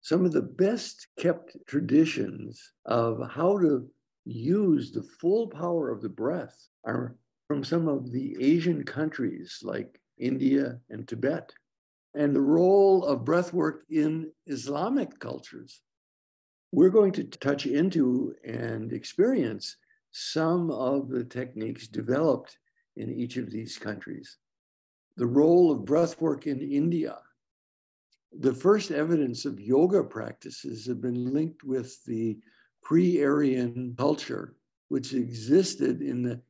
Some of the best kept traditions of how to use the full power of the breath are from some of the Asian countries like India and Tibet, and the role of breathwork in Islamic cultures. We're going to touch into and experience some of the techniques developed in each of these countries. The role of breathwork in India. The first evidence of yoga practices have been linked with the pre-Aryan culture, which existed in the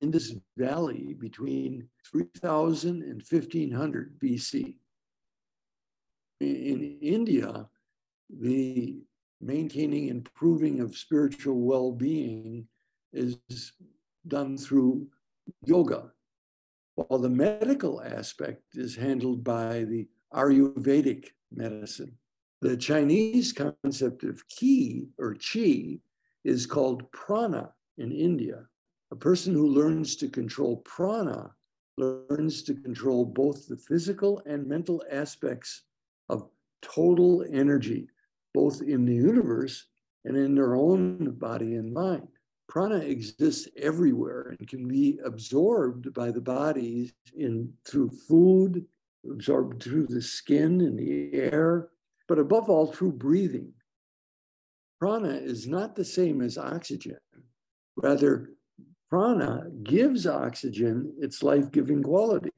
Indus Valley between 3000 and 1500 BC. In India, the maintaining and improving of spiritual well-being is done through yoga, while the medical aspect is handled by the Ayurvedic medicine. The Chinese concept of qi or qi is called prana in India. A person who learns to control prana learns to control both the physical and mental aspects of total energy, both in the universe and in their own body and mind. Prana exists everywhere and can be absorbed by the body through food, absorbed through the skin and the air, but above all through breathing. Prana is not the same as oxygen. Rather, prana gives oxygen its life-giving quality.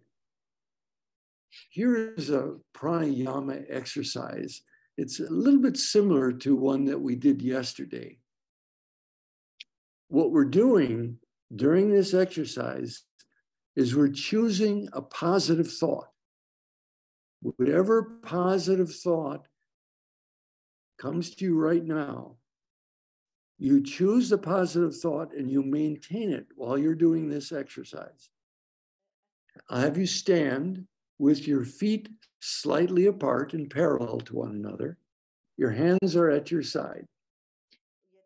Here is a pranayama exercise. It's a little bit similar to one that we did yesterday. What we're doing during this exercise is we're choosing a positive thought. Whatever positive thought comes to you right now, you choose the positive thought and you maintain it while you're doing this exercise. I'll have you stand with your feet slightly apart and parallel to one another. Your hands are at your side.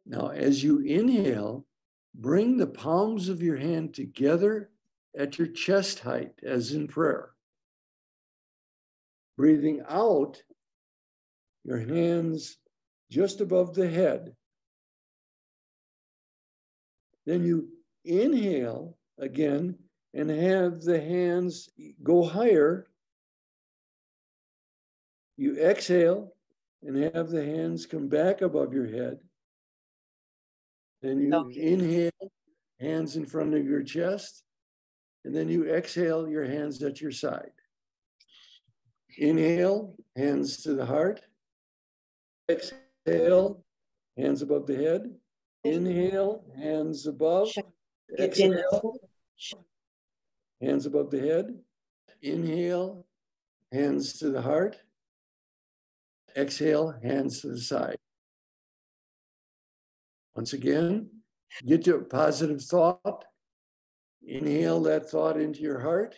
Now, as you inhale, bring the palms of your hand together at your chest height, as in prayer. Breathing out, your hands just above the head. Then you inhale again and have the hands go higher. You exhale and have the hands come back above your head. Then you inhale, hands in front of your chest, and then you exhale, your hands at your side. Inhale, hands to the heart. Exhale, hands above the head. Inhale, hands above. Exhale, hands above the head. Inhale, hands to the heart. Exhale, hands to the side. Once again, get your positive thought. Inhale that thought into your heart.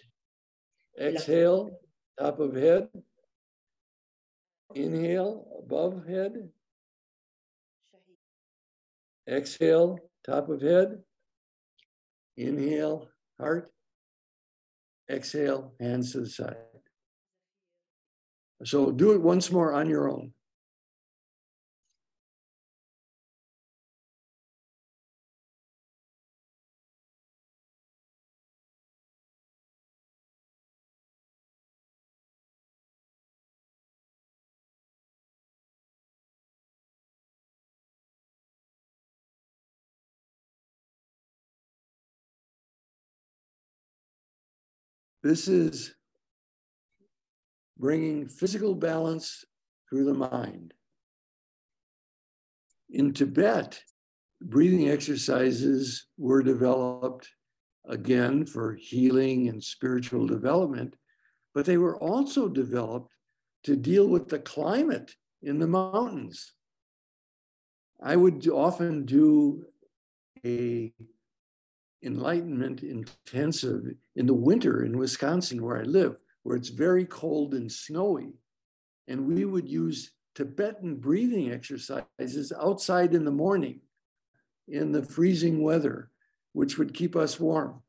Exhale, top of head. Inhale, above head. Exhale, top of head. Inhale, heart. Exhale, hands to the side. So do it once more on your own. This is bringing physical balance through the mind. In Tibet, breathing exercises were developed again for healing and spiritual development, but they were also developed to deal with the climate in the mountains. I would often do a enlightenment intensive in the winter in Wisconsin, where I live, where it's very cold and snowy. And we would use Tibetan breathing exercises outside in the morning in the freezing weather, which would keep us warm.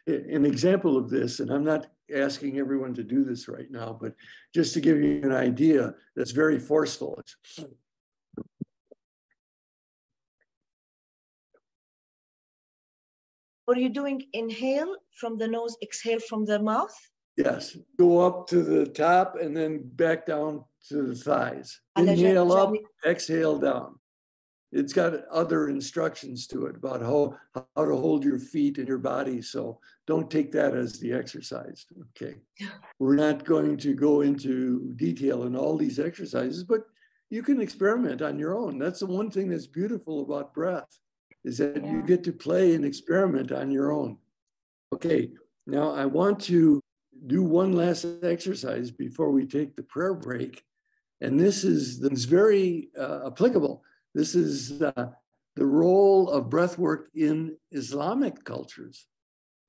An example of this, and I'm not asking everyone to do this right now, but just to give you an idea that's very forceful. Are you doing inhale from the nose, exhale from the mouth? Yes, go up to the top and then back down to the thighs. Inhale up, exhale down. It's got other instructions to it about how to hold your feet and your body. So don't take that as the exercise. Okay. We're not going to go into detail in all these exercises, but you can experiment on your own. That's the one thing that's beautiful about breath, is that you get to play and experiment on your own. Okay. Now I want to do one last exercise before we take the prayer break. And this is very applicable. This is the role of breathwork in Islamic cultures.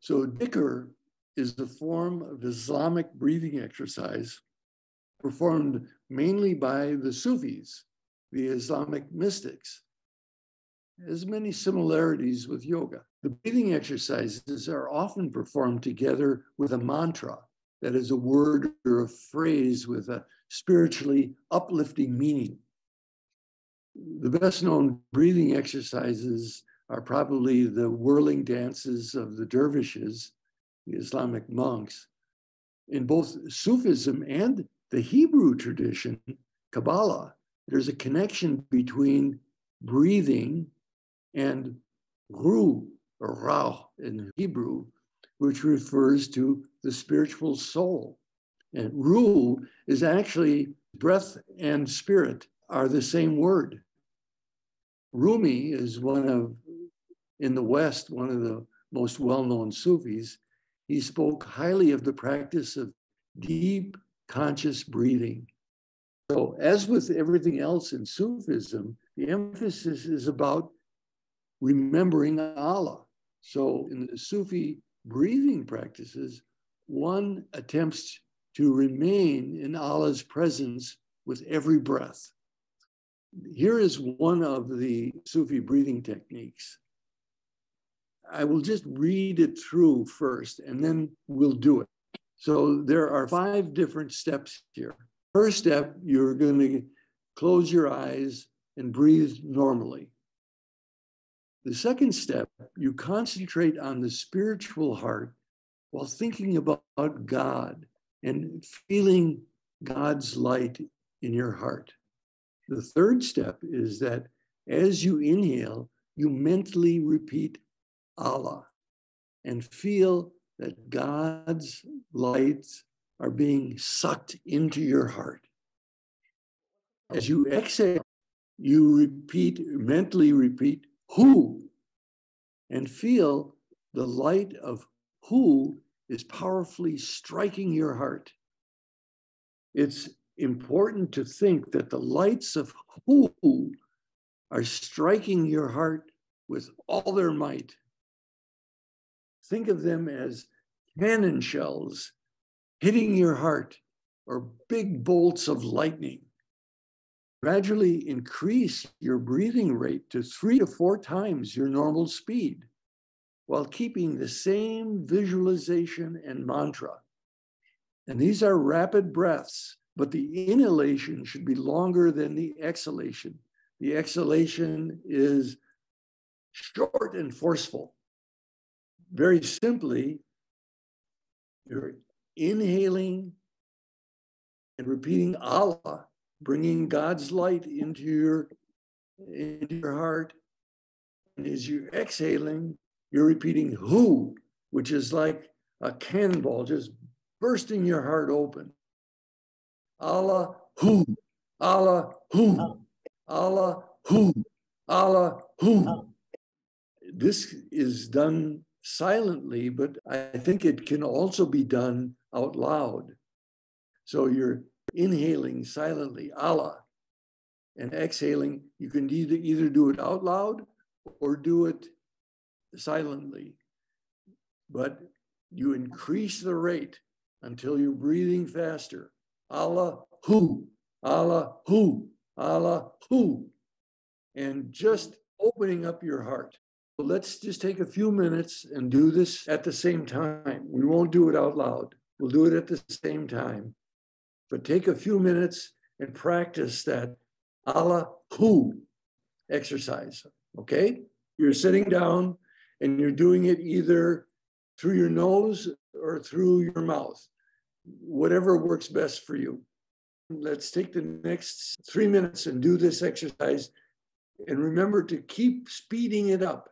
So dhikr is a form of Islamic breathing exercise performed mainly by the Sufis, the Islamic mystics. It has many similarities with yoga. The breathing exercises are often performed together with a mantra, that is a word or a phrase with a spiritually uplifting meaning. The best known breathing exercises are probably the whirling dances of the dervishes, the Islamic monks. In both Sufism and the Hebrew tradition, Kabbalah, there's a connection between breathing and ruh, or rauh in Hebrew, which refers to the spiritual soul. And ruh is actually breath and spirit are the same word. Rumi is in the West, one of the most well-known Sufis. He spoke highly of the practice of deep conscious breathing. So as with everything else in Sufism, the emphasis is about remembering Allah. So in the Sufi breathing practices, one attempts to remain in Allah's presence with every breath. Here is one of the Sufi breathing techniques. I will just read it through first, and then we'll do it. So there are 5 different steps here. First step, you're going to close your eyes and breathe normally. The second step, you concentrate on the spiritual heart while thinking about God and feeling God's light in your heart. The third step is that as you inhale, you mentally repeat Allah and feel that God's lights are being sucked into your heart. As you exhale, you mentally repeat Hu, and feel the light of Hu is powerfully striking your heart. It's important to think that the lights of Hu are striking your heart with all their might. Think of them as cannon shells hitting your heart or big bolts of lightning. Gradually increase your breathing rate to 3 to 4 times your normal speed while keeping the same visualization and mantra. And these are rapid breaths, but the inhalation should be longer than the exhalation. The exhalation is short and forceful. Very simply, you're inhaling and repeating Allah, bringing God's light into your heart. And as you're exhaling, you're repeating Hu, which is like a cannonball just bursting your heart open. Allah, Hu, Allah, Hu, Allah, Hu, Allah, Hu. This is done silently, but I think it can also be done out loud. So you're inhaling silently, Allah, and exhaling. You can either do it out loud or do it silently. But you increase the rate until you're breathing faster. Allah, Hu, Allah, Hu, Allah, Hu. And just opening up your heart. Let's just take a few minutes and do this at the same time. We won't do it out loud. We'll do it at the same time. But take a few minutes and practice that Allahu exercise, okay? You're sitting down and you're doing it either through your nose or through your mouth, whatever works best for you. Let's take the next 3 minutes and do this exercise. And remember to keep speeding it up.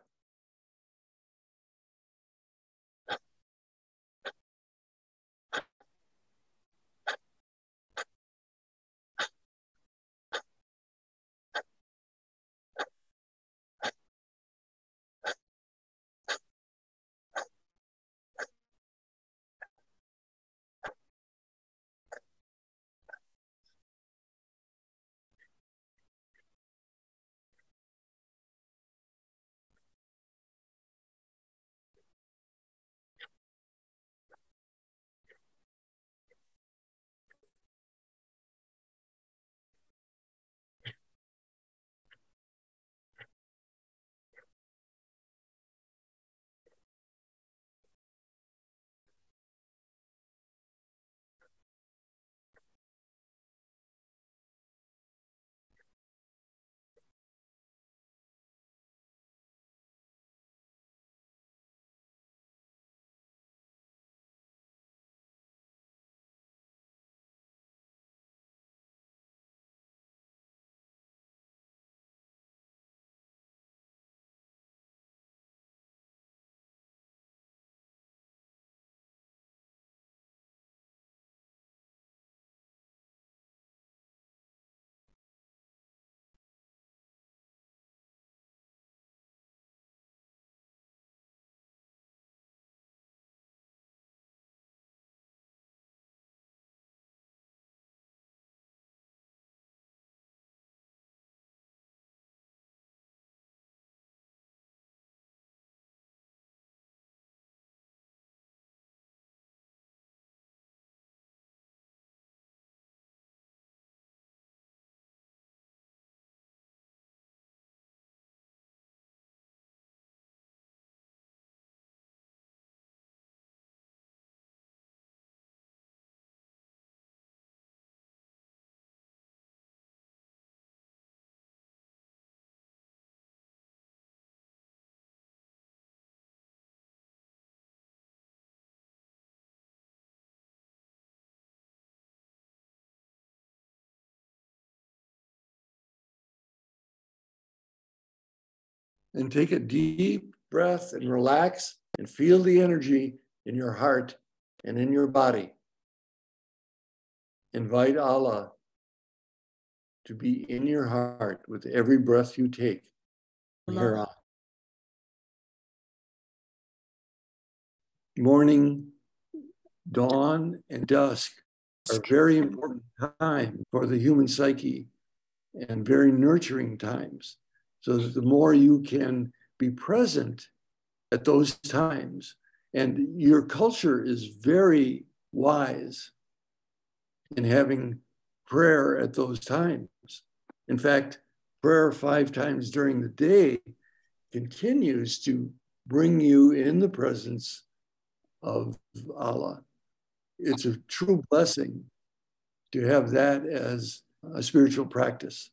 And take a deep breath and relax and feel the energy in your heart and in your body. Invite Allah to be in your heart with every breath you take from here on. Morning, dawn, and dusk are very important times for the human psyche and very nurturing times. So that the more you can be present at those times, and your culture is very wise in having prayer at those times. In fact, prayer 5 times during the day continues to bring you in the presence of Allah. It's a true blessing to have that as a spiritual practice.